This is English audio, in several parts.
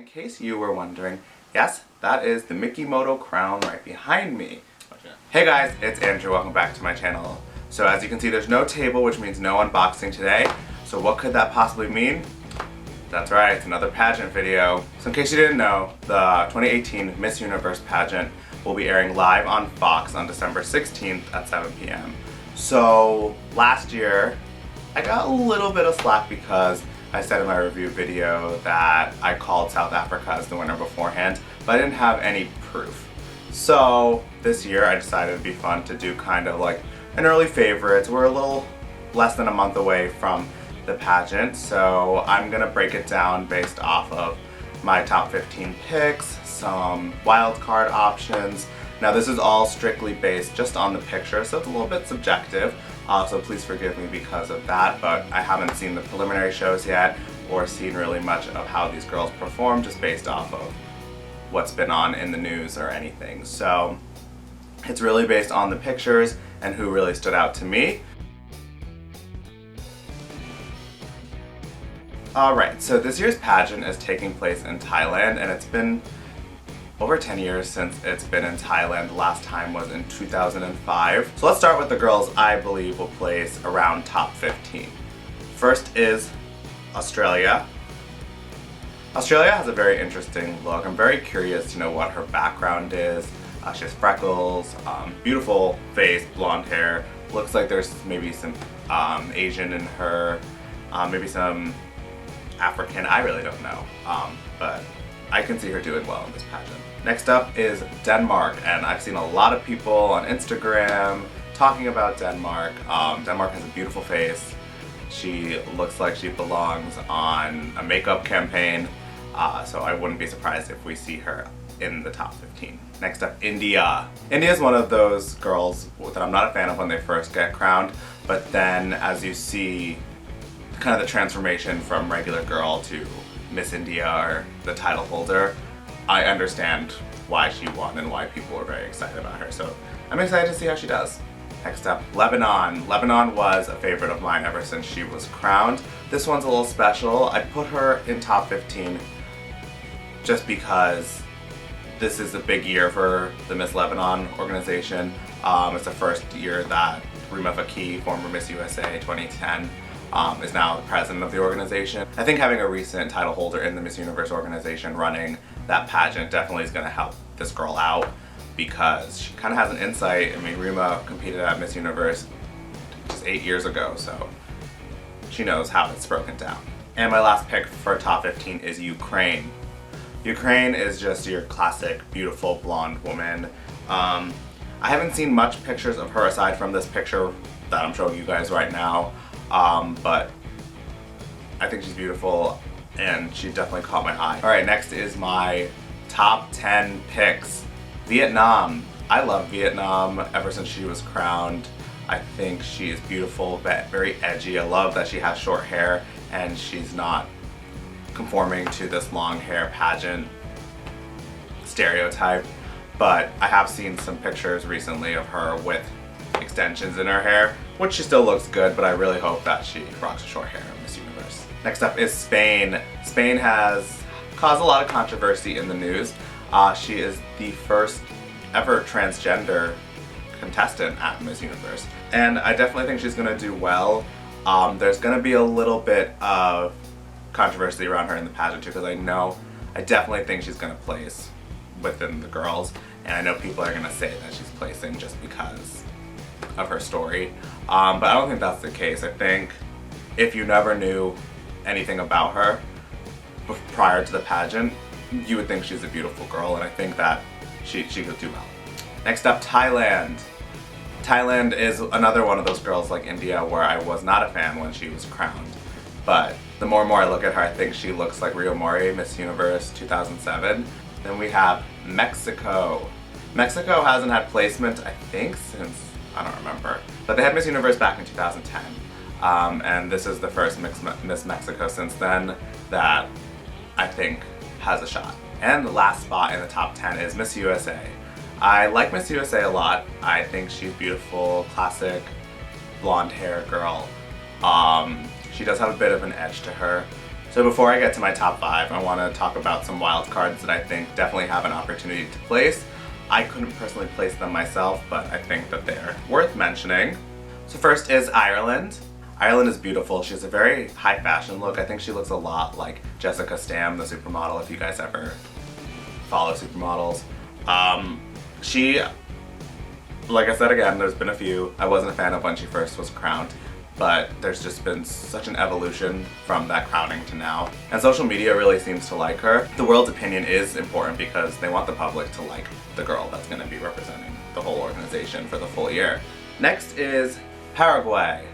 In case you were wondering, yes, that is the Mikimoto crown right behind me. Hey guys, it's Andrew, welcome back to my channel. So as you can see, there's no table, which means no unboxing today. So what could that possibly mean? That's right, it's another pageant video. So in case you didn't know, the 2018 Miss Universe pageant will be airing live on Fox on December 16th at 7 p.m. So last year, I got a little bit of slack because I said in my review video that I called South Africa as the winner beforehand, but I didn't have any proof. So this year I decided it'd be fun to do kind of like an early favorites. We're a little less than a month away from the pageant, so I'm gonna break it down based off of my top 15 picks, some wild card options. Now this is all strictly based just on the picture, so it's a little bit subjective, so please forgive me because of that, but I haven't seen the preliminary shows yet or seen really much of how these girls perform just based off of what's been on in the news or anything. So it's really based on the pictures and who really stood out to me. Alright, so this year's pageant is taking place in Thailand, and it's been over 10 years since it's been in Thailand. The last time was in 2005. So let's start with the girls I believe will place around top 15. First is Australia. Australia has a very interesting look. I'm very curious to know what her background is. She has freckles, beautiful face, blonde hair. Looks like there's maybe some Asian in her, maybe some African, I really don't know, but I can see her doing well in this pageant. Next up is Denmark, and I've seen a lot of people on Instagram talking about Denmark. Denmark has a beautiful face. She looks like she belongs on a makeup campaign, so I wouldn't be surprised if we see her in the top 15. Next up, India. India is one of those girls that I'm not a fan of when they first get crowned, but then as you see kind of the transformation from regular girl to Miss India or the title holder, I understand why she won and why people were very excited about her. So I'm excited to see how she does. Next up, Lebanon. Lebanon was a favorite of mine ever since she was crowned. This one's a little special. I put her in top 15 just because this is a big year for the Miss Lebanon organization. It's the first year that Rima Faki, former Miss USA 2010, is now the president of the organization. I think having a recent title holder in the Miss Universe organization running that pageant definitely is going to help this girl out because she kind of has an insight. I mean, Rima competed at Miss Universe just 8 years ago, so she knows how it's broken down. And my last pick for top 15 is Ukraine. Ukraine is just your classic beautiful blonde woman. I haven't seen much pictures of her aside from this picture that I'm showing you guys right now. But I think she's beautiful and she definitely caught my eye. Alright, next is my top 10 picks. Vietnam. I love Vietnam ever since she was crowned. I think she is beautiful, but very edgy. I love that she has short hair and she's not conforming to this long hair pageant stereotype. But I have seen some pictures recently of her with extensions in her hair, which she still looks good, but I really hope that she rocks short hair in Miss Universe. Next up is Spain. Spain has caused a lot of controversy in the news. She is the first ever transgender contestant at Miss Universe, and I definitely think she's gonna do well. There's gonna be a little bit of controversy around her in the pageant too, because I definitely think she's gonna place within the girls, and I know people are gonna say that she's placing just because of her story, but I don't think that's the case. I think if you never knew anything about her prior to the pageant, you would think she's a beautiful girl, and I think that she could do well. Next up, Thailand. Thailand is another one of those girls like India where I was not a fan when she was crowned, but the more and more I look at her, I think she looks like Rio Mori, Miss Universe 2007. Then we have Mexico. Mexico hasn't had placement, I think, since I don't remember, but they had Miss Universe back in 2010, and this is the first Miss Mexico since then that I think has a shot. And the last spot in the top 10 is Miss USA. I like Miss USA a lot. I think she's beautiful, classic blonde hair girl. She does have a bit of an edge to her. So before I get to my top 5, I want to talk about some wild cards that I think definitely have an opportunity to place. I couldn't personally place them myself, but I think that they're worth mentioning. So first is Ireland. Ireland is beautiful. She has a very high fashion look. I think she looks a lot like Jessica Stam, the supermodel, if you guys ever follow supermodels. She, like I said again, there's been a few. I wasn't a fan of when she first was crowned, but there's just been such an evolution from that crowning to now. And social media really seems to like her. The world's opinion is important because they want the public to like the girl that's going to be representing the whole organization for the full year. Next is Paraguay.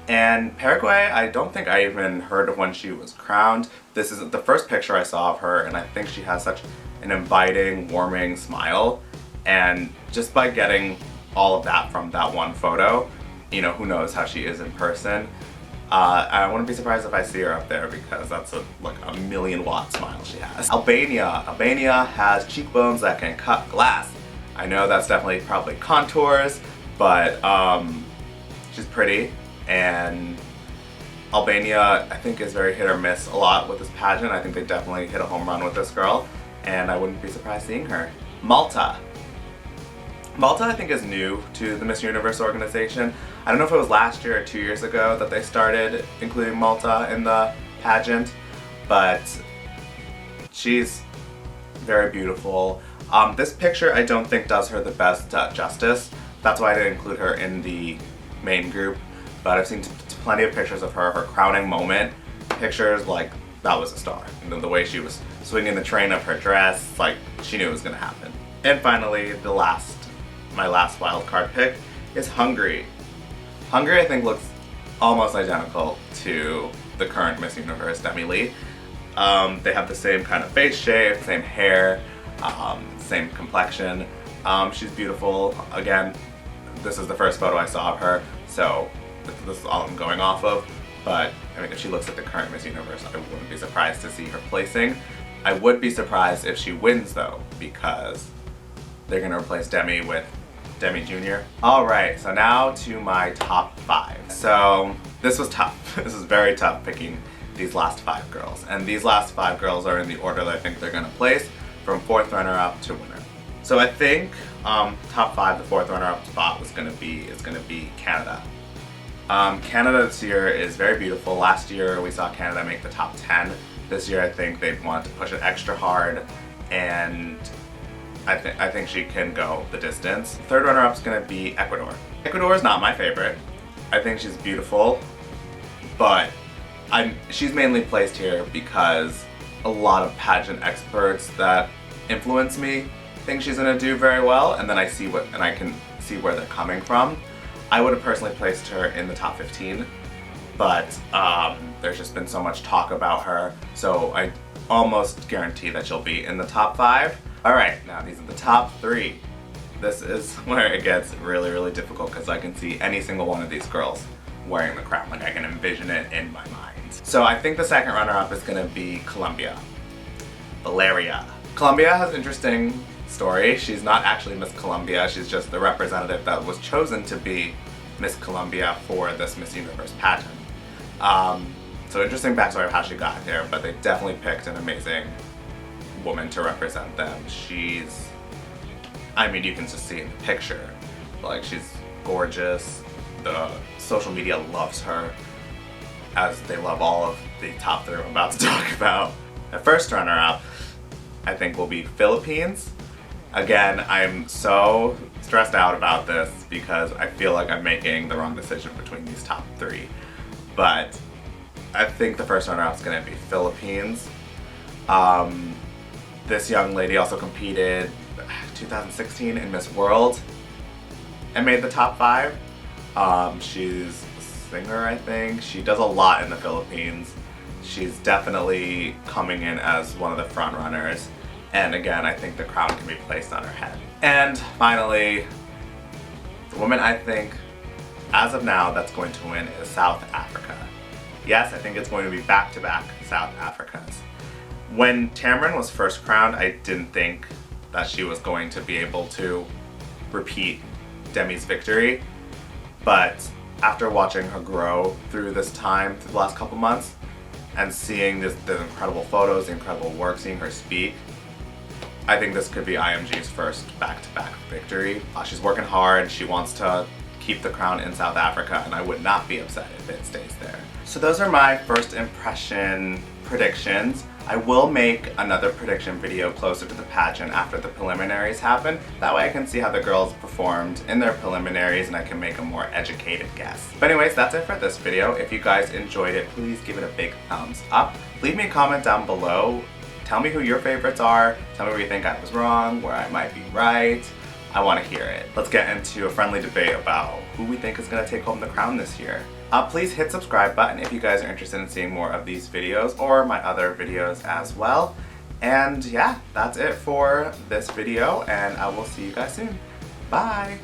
And Paraguay, I don't think I even heard of when she was crowned. This is the first picture I saw of her, and I think she has such an inviting, warming smile. And just by getting all of that from that one photo, you know, who knows how she is in person. I wouldn't be surprised if I see her up there because that's like a 1,000,000-watt smile she has. Albania. Albania has cheekbones that can cut glass. I know that's definitely probably contours, but she's pretty. And Albania, I think, is very hit or miss a lot with this pageant. I think they definitely hit a home run with this girl, and I wouldn't be surprised seeing her. Malta. Malta, I think, is new to the Miss Universe organization. I don't know if it was last year or 2 years ago that they started including Malta in the pageant, but she's very beautiful. This picture I don't think does her the best justice. That's why I didn't include her in the main group. But I've seen plenty of pictures of her crowning moment. Pictures like that was a star. You know, the way she was swinging the train of her dress, like she knew it was gonna happen. And finally, my last wild card pick is Hungary. Hungary, I think, looks almost identical to the current Miss Universe, Demi Lee. They have the same kind of face shape, same hair, same complexion. She's beautiful. Again, this is the first photo I saw of her, so this is all I'm going off of, but I mean, if she looks at the current Miss Universe, I wouldn't be surprised to see her placing. I would be surprised if she wins though, because they're gonna replace Demi with Demi Jr. Alright, so now to my top 5. So this was tough. This is very tough picking these last 5 girls. And these last 5 girls are in the order that I think they're gonna place, from 4th runner-up to winner. So I think top 5, the 4th runner-up spot is gonna be Canada. Canada this year is very beautiful. Last year we saw Canada make the top 10. This year I think they want to push it extra hard, and I think she can go the distance. 3rd runner-up is going to be Ecuador. Ecuador is not my favorite. I think she's beautiful, but she's mainly placed here because a lot of pageant experts that influence me think she's going to do very well, and then I can see where they're coming from. I would have personally placed her in the top 15, but there's just been so much talk about her, so I almost guarantee that she'll be in the top 5. Alright, now these are the top 3. This is where it gets really, really difficult because I can see any single one of these girls wearing the crown. Like, I can envision it in my mind. So I think the 2nd runner-up is going to be Colombia. Valeria. Colombia has an interesting story. She's not actually Miss Colombia, she's just the representative that was chosen to be Miss Colombia for this Miss Universe pageant. So interesting backstory of how she got there, but they definitely picked an amazing woman to represent them. I mean, you can just see in the picture, like, she's gorgeous. The social media loves her, as they love all of the top 3 I'm about to talk about. The 1st runner-up, I think, will be Philippines. Again, I'm so stressed out about this because I feel like I'm making the wrong decision between these top 3. But I think the 1st runner-up is going to be Philippines. This young lady also competed 2016 in Miss World and made the top 5. She's a singer, I think. She does a lot in the Philippines. She's definitely coming in as one of the front runners. And again, I think the crown can be placed on her head. And finally, the woman I think, as of now, that's going to win is South Africa. Yes, I think it's going to be back-to-back South Africans. When Tamron was first crowned, I didn't think that she was going to be able to repeat Demi's victory. But after watching her grow through this time, through the last couple months, and seeing the incredible photos, the incredible work, seeing her speak, I think this could be IMG's first back-to-back victory. She's working hard, she wants to keep the crown in South Africa, and I would not be upset if it stays there. So those are my first impression predictions. I will make another prediction video closer to the pageant after the preliminaries happen. That way I can see how the girls performed in their preliminaries and I can make a more educated guess. But anyways, that's it for this video. If you guys enjoyed it, please give it a big thumbs up. Leave me a comment down below. Tell me who your favorites are. Tell me where you think I was wrong, where I might be right. I want to hear it. Let's get into a friendly debate about who we think is going to take home the crown this year. Please hit subscribe button if you guys are interested in seeing more of these videos or my other videos as well. And yeah, that's it for this video, and I will see you guys soon. Bye!